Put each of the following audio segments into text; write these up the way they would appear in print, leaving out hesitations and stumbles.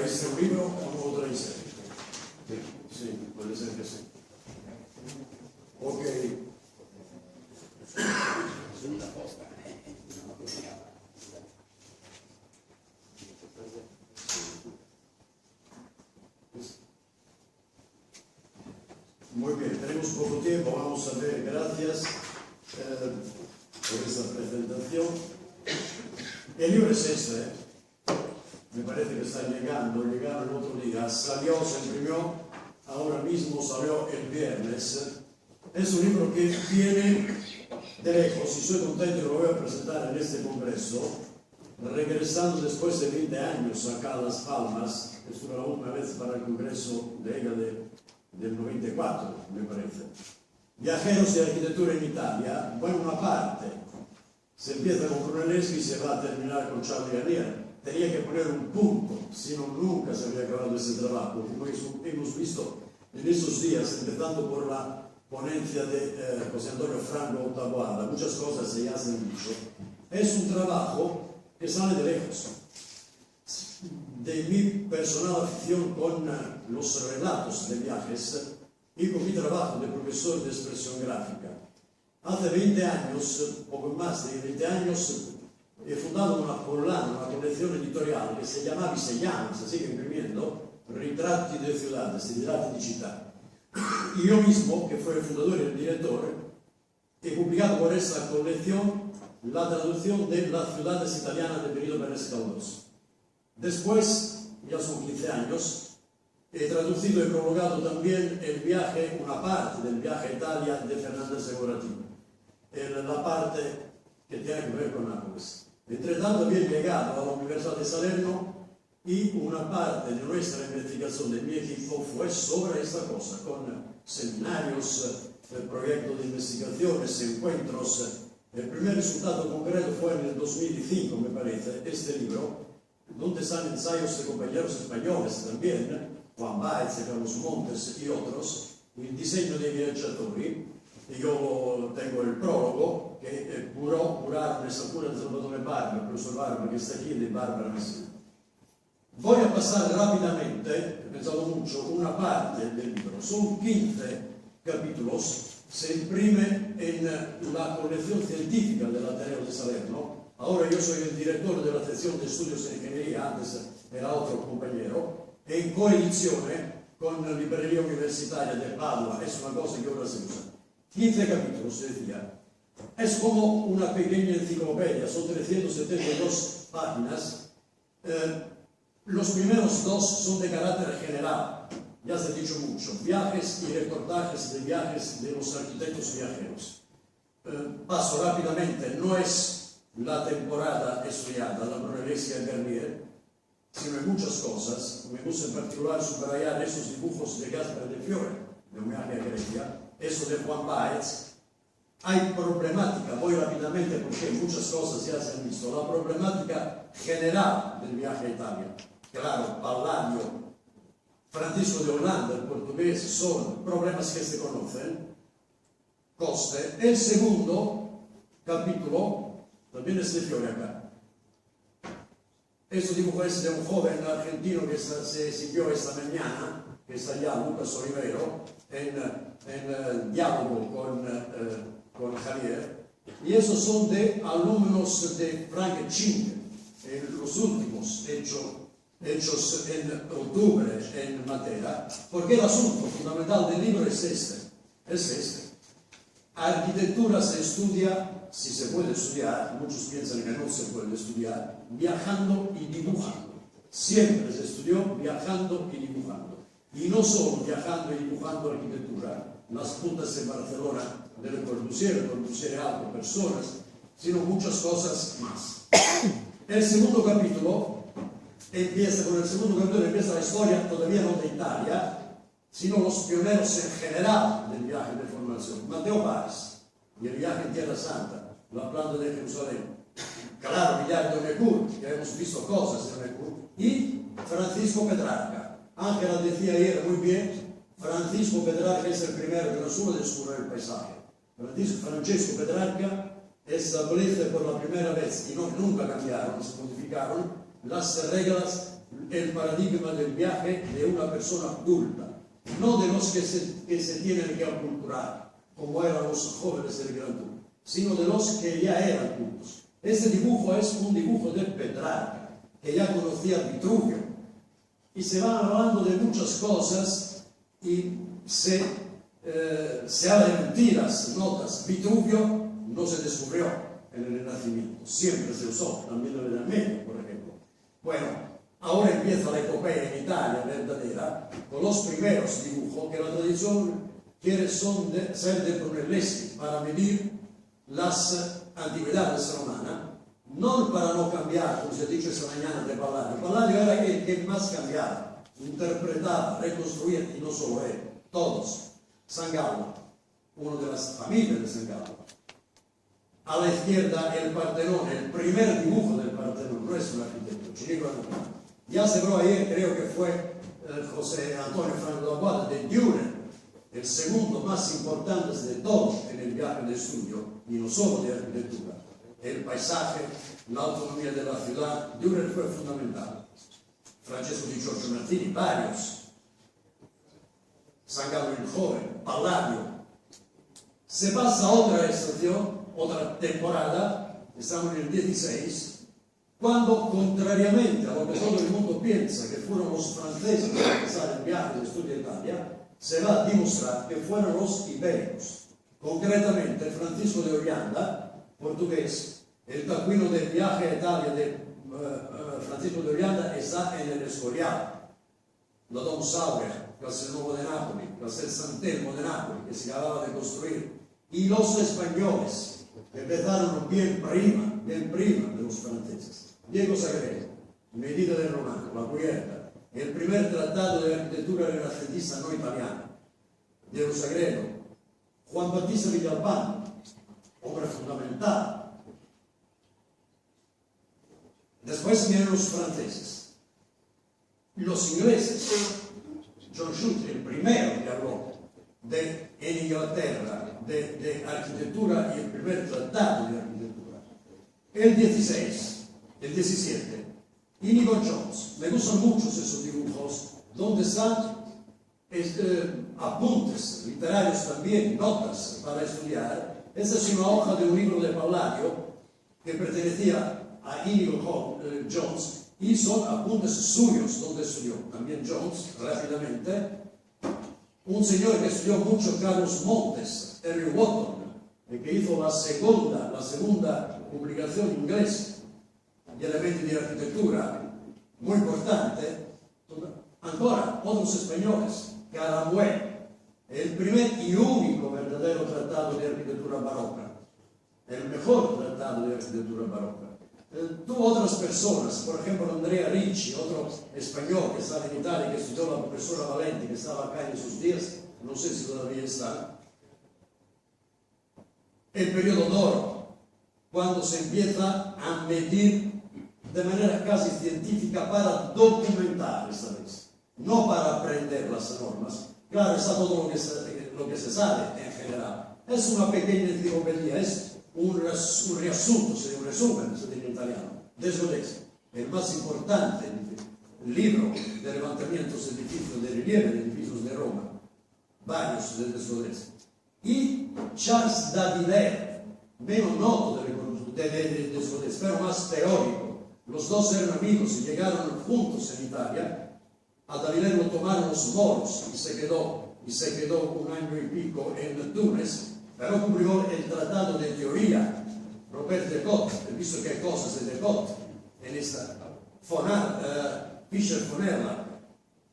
¿Traíste un libro o no lo traíste? Sí, puede ser que sí. Ok. Muy bien, tenemos poco tiempo, vamos a ver, gracias por esta presentación. El libro es este, me parece que está llegaron el otro día, salió, se imprimió, ahora mismo salió el viernes. Es un libro que viene de lejos y soy contento y lo voy a presentar en este congreso, regresando después de 20 años acá a Las Palmas. Estuve la última vez para el congreso de EGA del 94, me parece. Viajeros de arquitectura en Italia, bueno, una parte se empieza con Brunelleschi y se va a terminar con Charles Garnier. Tenía que poner un punto, si no nunca se había acabado ese trabajo, como hemos visto en esos días, empezando por la ponencia de José Antonio Franco Taboada. Muchas cosas se ya se han dicho. Es un trabajo que sale de lejos, de mi personal afición con los relatos de viajes y con mi trabajo de profesor de expresión gráfica. Hace 20 años, poco más de 20 años, he fundado una colección editorial que se llamaba y se llama, se sigue imprimiendo, Ritratti de ciudades, ritratti di città. Y yo mismo, que fui el fundador y el director, he publicado por esta colección la traducción de las ciudades italianas de Benito Pérez Galdós. Después, ya son 15 años, he traducido y prolongado también el viaje, una parte del viaje a Italia de Fernández Decoratino, en la parte que tiene que ver con Nápoles. Entre tanto, había llegado a la Universidad de Salerno y una parte de nuestra investigación de mi equipo fue sobre esta cosa, con seminarios, proyectos de investigaciones, encuentros. El primer resultado concreto fue en el 2005, me parece, este libro, donde están ensayos de compañeros españoles también, Juan Baez, Carlos Montes y otros, el diseño de viaggiatori. Y yo tengo el prólogo que curaron esa cura de Salvatore Barba, el profesor Barba, que está aquí, de Bárbara Messina. Voy a pasar rápidamente, he pensado mucho, una parte del libro. Son 15 capítulos, se imprime en la colección científica del Ateneo de Salerno. Ahora yo soy el director de la sección de estudios de ingeniería, antes era otro compañero, en coedizione con la librería universitaria de Padua. Es una cosa que ahora se usa. 15 capítulos, se decía. Es como una pequeña enciclopedia, son 372 páginas. Los primeros dos son de carácter general, ya se ha dicho mucho, viajes y reportajes de viajes de los arquitectos viajeros. Paso rápidamente, no es la temporada estudiada, la Brunelleschi y Garnier, sino en muchas cosas. Me gusta en particular subrayar esos dibujos de Gaspar de Fiore, de un viaje a Grecia, eso de Juan Baez. Hay problemática, voy rápidamente porque muchas cosas ya se han visto, la problemática general del viaje a Italia. Claro, Palladio, Francisco de Holanda, el portugués, son problemas que se conocen. Coste. El segundo capítulo también es de Fiore acá. Este dibujo es de un joven argentino que se exhibió esta mañana, que está allá, Lucas Olivero, en diálogo con Javier. Y esos son de alumnos de Frank Ching, los últimos hechos en octubre en Matera, porque el asunto fundamental del libro es este. Arquitectura se estudia, si se puede estudiar, muchos piensan que no se puede estudiar, viajando y dibujando. Siempre se estudió viajando y dibujando. Y no solo viajando y dibujando arquitectura, las puntas de Barcelona de Le Corbusier Alto, personas, sino muchas cosas más. El segundo capítulo empieza la historia todavía no de Italia, sino los pioneros en general del viaje de formación. Mateo Páez y el viaje en Tierra Santa, la planta de Jerusalén. Claro, Villar de Onecourt, ya hemos visto cosas de Onecourt. Y Francisco Petrarca. Ángela decía ayer muy bien, Francisco Petrarca es el primero que no solo descubre el paisaje. Francesco Petrarca establece por la primera vez, y nunca cambiaron, se modificaron, las reglas el paradigma del viaje de una persona culta, no de los que se tienen que aculturar, como eran los jóvenes del Gran Tour, sino de los que ya eran cultos. Este dibujo es un dibujo de Petrarca, que ya conocía Vitruvio, y se van hablando de muchas cosas y se habla de mentiras, notas. Vitruvio no se descubrió en el Renacimiento, siempre se usó, también en la Edad Media, por ejemplo. Bueno, ahora empieza la epopeya en Italia verdadera, con los primeros dibujos que la tradición quiere ser de Brunelleschi para medir las antigüedades romanas, no para no cambiar, como se ha dicho esta mañana de Palladio. Palladio era el que más cambiaba, interpretaba, reconstruía, y no solo él, todos. San Gallo, uno de las familias de San Gallo. A la izquierda el Partenón, el primer dibujo del Partenón, no es un arquitecto, Chirico Antonio. Ya se vio ayer, creo que fue José Antonio Franco de Aguada, de Dürer, el segundo más importante de todos en el viaje de estudio, y no solo de arquitectura. El paisaje, la autonomía de la ciudad, Dürer fue fundamental. Francesco di Giorgio Martini, varios. San Gallo el joven, Palladio. Se pasa a otra estación, otra temporada, estamos en el 16, cuando, contrariamente a lo que todo el mundo piensa que fueron los franceses que empezaron el viaje de estudio a Italia, se va a demostrar que fueron los ibéricos. Concretamente, Francisco de Orianda, portugués, el taccuino del viaje a Italia de Francisco de Orianda está en el Escorial. La Dom Sauer, Castelnuovo de Nápoles, Castel Sant'Elmo de Nápoles, que se acababa de construir, y los españoles, que empezaron bien prima de los franceses. Diego Sagredo, Medida del Romano, La Cubierta, el primer tratado de arquitectura renacentista no italiana. Diego Sagredo, Juan Battista Villalpando, obra fundamental. Después vienen los franceses. Los ingleses, John Schultz, el primero que habló en Inglaterra de arquitectura y el primer tratado de arquitectura. El 16, el 17, Inigo Jones. Me gustan mucho esos dibujos donde están apuntes literarios también, notas para estudiar. Esta es una hoja de un libro de Palladio que pertenecía a Inigo Jones, y son apuntes suyos donde estudió. También Jones, rápidamente. Un señor que estudió mucho, Carlos Montes, Henry Wotton, el que hizo la segunda publicación inglesa de elementos de arquitectura, muy importante. Ancora, otros españoles, Caramuel, el primer y único verdadero tratado de arquitectura barroca, el mejor tratado de arquitectura barroca. Tuvo otras personas, por ejemplo Andrea Ricci, otro español que estaba en Italia, que estudió la profesora Valenti, que estaba acá en sus días, no sé si todavía está. El periodo d'oro, cuando se empieza a medir de manera casi científica para documentar esta vez, no para aprender las normas. Claro, está todo lo que se sabe en general. Es una pequeña enciclopedia, es un riassunto, un resumen, se dice en italiano, de Sodexo, el más importante libro de levantamientos de edificios de relieve, de edificios de Roma, varios de Sodexo. Y Charles Davilliers, menos noto de Sodexo, pero más teórico. Los dos eran amigos y llegaron juntos en Italia. A Davilliers lo tomaron los moros y se quedó un año y pico en Túnez. Pero cumplió el tratado de teoría, Robert de Cotte, he visto qué cosas de Cotte en esta, Fischer von Erlach.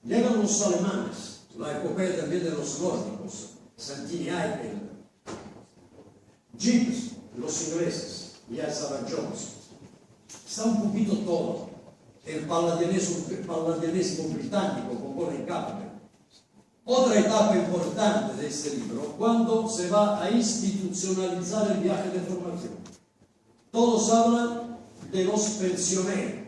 Llegan los alemanes, la epopeya también de los nórdicos, Santini Eichel, Gibbs, los ingleses, ya estaba Jones. Está un poquito todo. El palladianesimo británico con Colin Campbell. Otra etapa importante de este libro, cuando se va a institucionalizar el viaje de formación. Todos hablan de los pensioneros,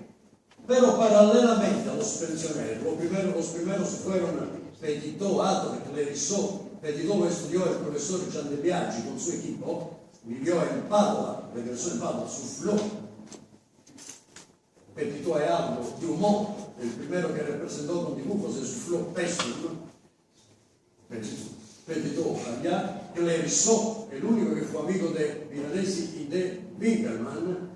pero paralelamente a los pensioneros, los primeros fueron Petitot, Adler, Clerisot. Petitot lo estudió el profesor Gian de Biaggi con su equipo, vivió en Padua, regresó en Padua, sufrió. Petitot è alto, Dumont, el primero que representó con dibujos es Flo Pestum, Petitó, allá, Clerisot, el único que fue amigo de Piranesi y de Winkelmann,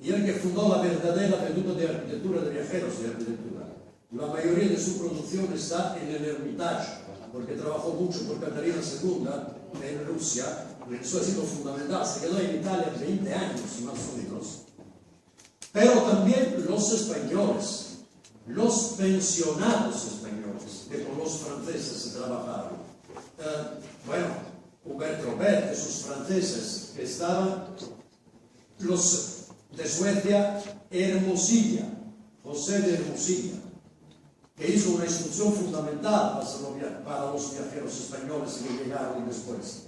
y el que fundó la verdadera Veduta de Arquitectura de Viajeros de Arquitectura. La mayoría de su producción está en el Hermitage, porque trabajó mucho por Catarina II en Rusia, eso ha sido fundamental, se quedó en Italia 20 años más o menos. Pero también los españoles, los pensionados españoles, que con los franceses trabajaron. Bueno, Hubert Robert, esos franceses que estaban, los de Suecia, Hermosilla, José de Hermosilla, que hizo una instrucción fundamental para los viajeros españoles que llegaron después.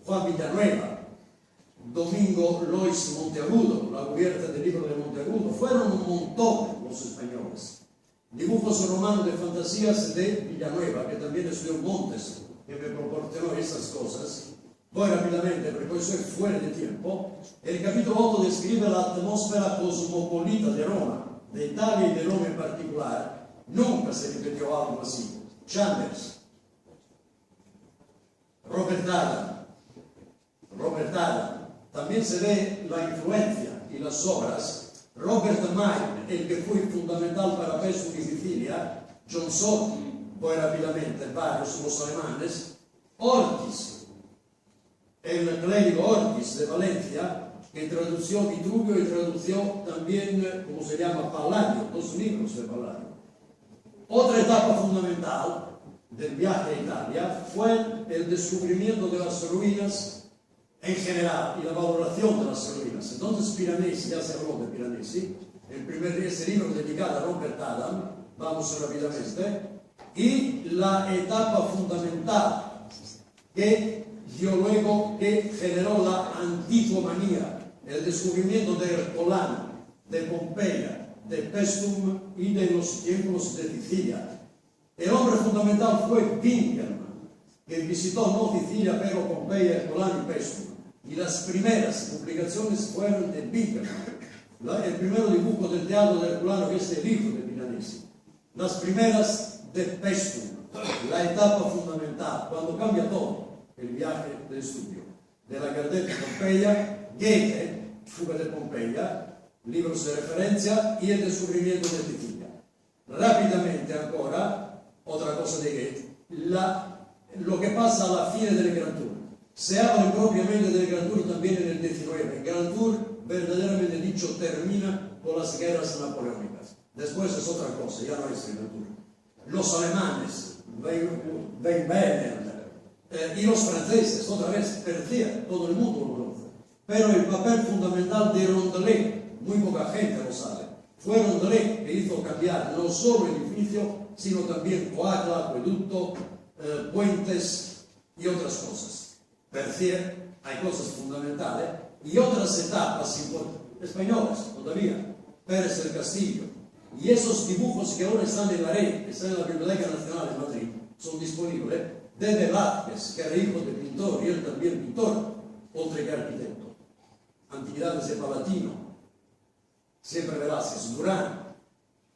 Juan Villanueva, Domingo Lois Monteagudo, la cubierta del libro de Monteagudo, fueron un montón los españoles. Dibujos romanos de fantasías de Villanueva, que también estudió Montes, que me proporcionó esas cosas. Voy rápidamente, porque hoy soy fuera de tiempo. El capítulo 8 describe la atmósfera cosmopolita de Roma, de Italia y de Roma en particular. Nunca se repitió algo así. Chambers, Robert Adam. También se ve la influencia y las obras. Robert Main, el que fue fundamental para Pestum y Sicilia. John Sothi, voy rápidamente, varios los alemanes. Ortiz, el clérigo Ortiz de Valencia, que tradució Vitruvio y tradució también, ¿cómo se llama? Palladio, 2 libros de Palladio. Otra etapa fundamental del viaje a Italia fue el descubrimiento de las ruinas en general y la valoración de las ruinas. Entonces Piranesi, ya se habló de Piranesi, ese libro dedicado a Robert Adam, vamos rápidamente, y la etapa fundamental que dio luego, que generó la anticomanía, el descubrimiento de Ercolano, de Pompeya, de Pestum y de los tiempos de Sicilia. El hombre fundamental fue Winkelmann, que visitó no Sicilia, pero Pompeya, Ercolano y Pestum. Y las primeras publicaciones fueron de Winkelmann. El primer dibujo del teatro de Ercolano, que es el hijo de Piranesi. Las primeras de Pestum, la etapa fundamental, cuando cambia todo, el viaje de estudio. De la Gardetta a Pompeya, Goethe, Fuga de Pompeya, libros de referencia y el descubrimiento de Sicilia. Rápidamente ancora, otra cosa de Goethe, lo que pasa a la fine del Grand Tour. Se habla propiamente del Grand Tour también en el 19. El Grand Tour, verdaderamente dicho, termina con las guerras napoleónicas. Después es otra cosa, ya no es el Grand Tour. Los alemanes, Weimar, y los franceses, otra vez, Percier, todo el mundo lo conoce. Pero el papel fundamental de Rondelet, muy poca gente lo sabe, fue Rondelet que hizo cambiar no solo el edificio, sino también coagla, acueducto, puentes y otras cosas. Percier, hay cosas fundamentales y otras etapas españolas todavía. Pérez del Castillo. Y esos dibujos que ahora están en la red, están en la Biblioteca Nacional de Madrid, son disponibles. De Velázquez, que era hijo de pintor y él también pintor, otro que arquitecto. Antigüedades de Palatino, siempre Velázquez. Durán.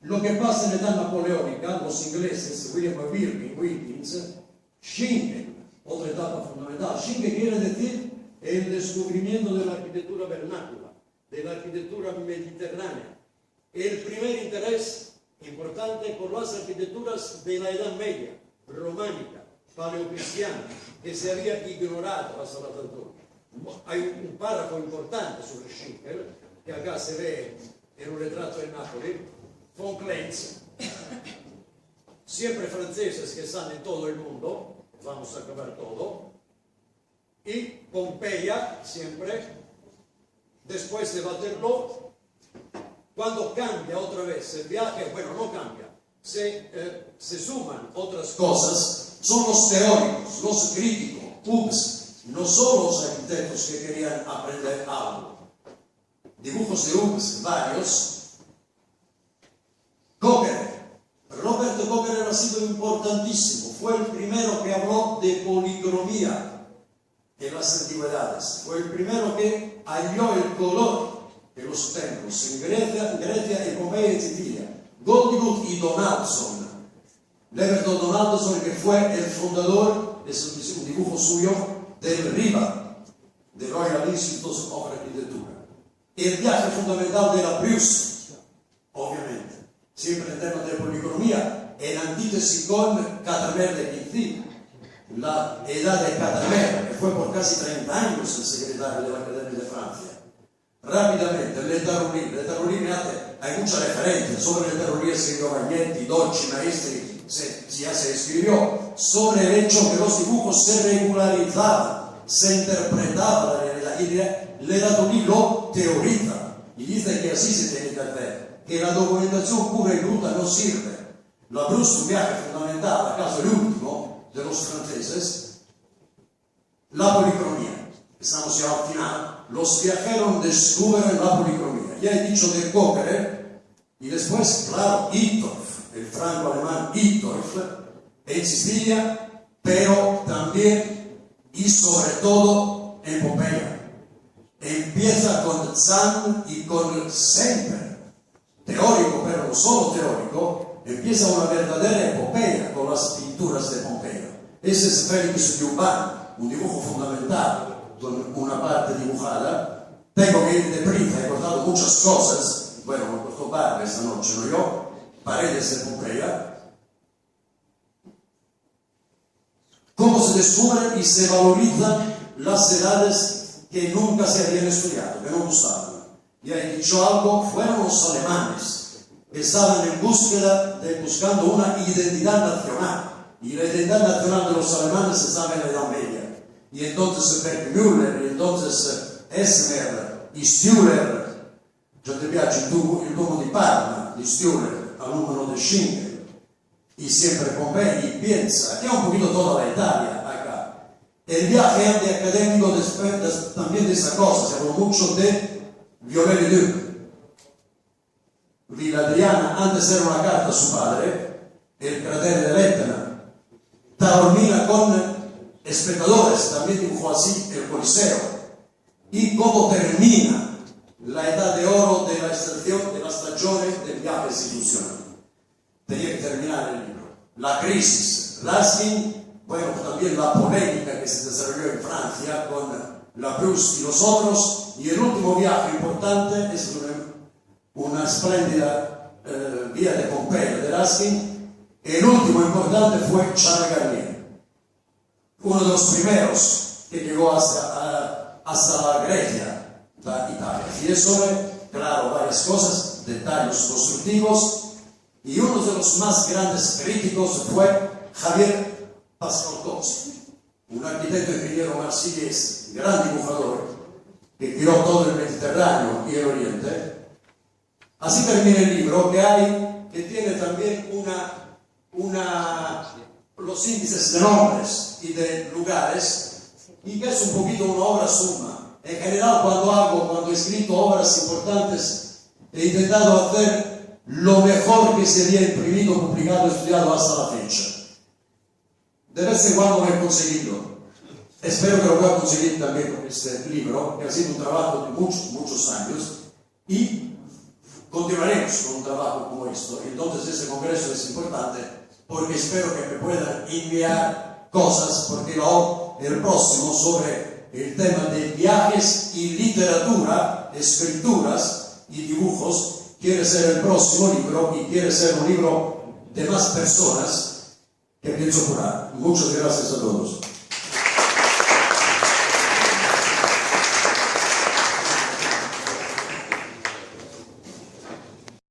Lo que pasa en la edad napoleónica, los ingleses, William Irving, Wilkins, Schinkel, otra etapa fundamental. Schinkel quiere decir el descubrimiento de la arquitectura vernácula, de la arquitectura mediterránea. El primer interés importante por las arquitecturas de la Edad Media, románica, paleocristiana, que se había ignorado hasta la altura. Hay un párrafo importante sobre Schinkel, que acá se ve en un retrato de Nápoles. Von Klenz, siempre franceses que están en todo el mundo, vamos a acabar todo, y Pompeya, siempre, después de Waterloo, cuando cambia otra vez el viaje, bueno, no cambia, se suman otras cosas, son los teóricos, los críticos, Hughes, no solo los arquitectos que querían aprender algo. Dibujos de Hughes, varios. Cocker, Roberto Cocker ha sido importantísimo, fue el primero que habló de policromía en las antigüedades, fue el primero que halló el color de los templos en Grecia, en Pompeya y Sicilia. Goldgut y Donaldson. Leverton Donaldson, que fue el fundador, es un dibujo suyo, del RIBA, del Royal Institute of Architecture. El viaje fundamental de la Bruce, obviamente, siempre en términos de policromía, en antítesis con Catamer de Quincy, la edad de Catamer, que fue por casi 30 años el secretario de la Academia de Francia. Rápidamente, Le Tarulini hay mucha referencia. Sobre Le Tarulini escribió Magnetti, Dolci, Maestri, ya se escribió sobre el hecho que los dibujos se regularizaban, se interpretaba la realidad, y Le Tarulini lo teoriza y dice que así se tiene que hacer, que la documentación pura y bruta no sirve. La Bruce, un viaje fundamental, acaso el último de los franceses, la policromía. Estamos ya al final. Los viajeros descubren la policromía. Ya he dicho de Cocker, y después, claro, Hittorf, el franco-alemán Hittorf, en Sicilia, pero también y sobre todo en Pompeya. Empieza con Zahn y con Semper, teórico, pero no solo teórico, empieza una verdadera epopeya con las pinturas de Pompeya. Ese es Félix Dubán, un dibujo fundamental, con una parte dibujada. Tengo que ir deprisa, he cortado muchas cosas. Bueno, me costó parte esta noche, ¿no? Yo, paredes de Pompeya. Cómo se descubren y se valorizan las edades que nunca se habían estudiado, que no gustaban. Ya he dicho algo, fueron los alemanes que estaban en búsqueda buscando una identidad nacional. Y la identidad nacional de los alemanes estaba en la Edad Media. Y entonces Bergmüller, y entonces Esmer, y Stühler. Yo te piace il Duomo di Parma, di Stühler, alumno de Schindler. Y siempre Pompeya, y piensa, que es un poquito toda la Italia acá. El viaje antiacadémico después también de esa cosa, se habló mucho de Viollet-le-Duc. Villadriana, antes era una carta a su padre, el cráter del Etna. Taormina con espectadores, también dibujó así el Coliseo. Y cómo termina la edad de oro de la estación, de la stagione del viaje institucional. Tenía que terminar el libro. La crisis, Raskin, bueno, también la polémica que se desarrolló en Francia con la Bruce y los otros, y el último viaje importante es una espléndida vía de Pompeya de Raskin. El último importante fue Charles Garnier, uno de los primeros que llegó hasta la Grecia, la Italia. Y es sobre, claro, varias cosas, detalles constructivos, y uno de los más grandes críticos fue Javier Pascaltowski, un arquitecto ingeniero marsellés, gran dibujador, que tiró todo el Mediterráneo y el Oriente. Así termina el libro, que tiene también los índices de nombres y de lugares, y que es un poquito una obra suma. En general, cuando he escrito obras importantes, he intentado hacer lo mejor que se había imprimido, publicado, estudiado hasta la fecha. De vez en cuando lo he conseguido. Espero que lo voy a conseguir también con este libro, que ha sido un trabajo de muchos años, y continuaremos con un trabajo como esto. Entonces este congreso es importante porque espero que me puedan enviar cosas, porque el próximo sobre el tema de viajes y literatura, escrituras y dibujos, quiere ser el próximo libro, y quiere ser un libro de más personas que pienso curar. Muchas gracias a todos.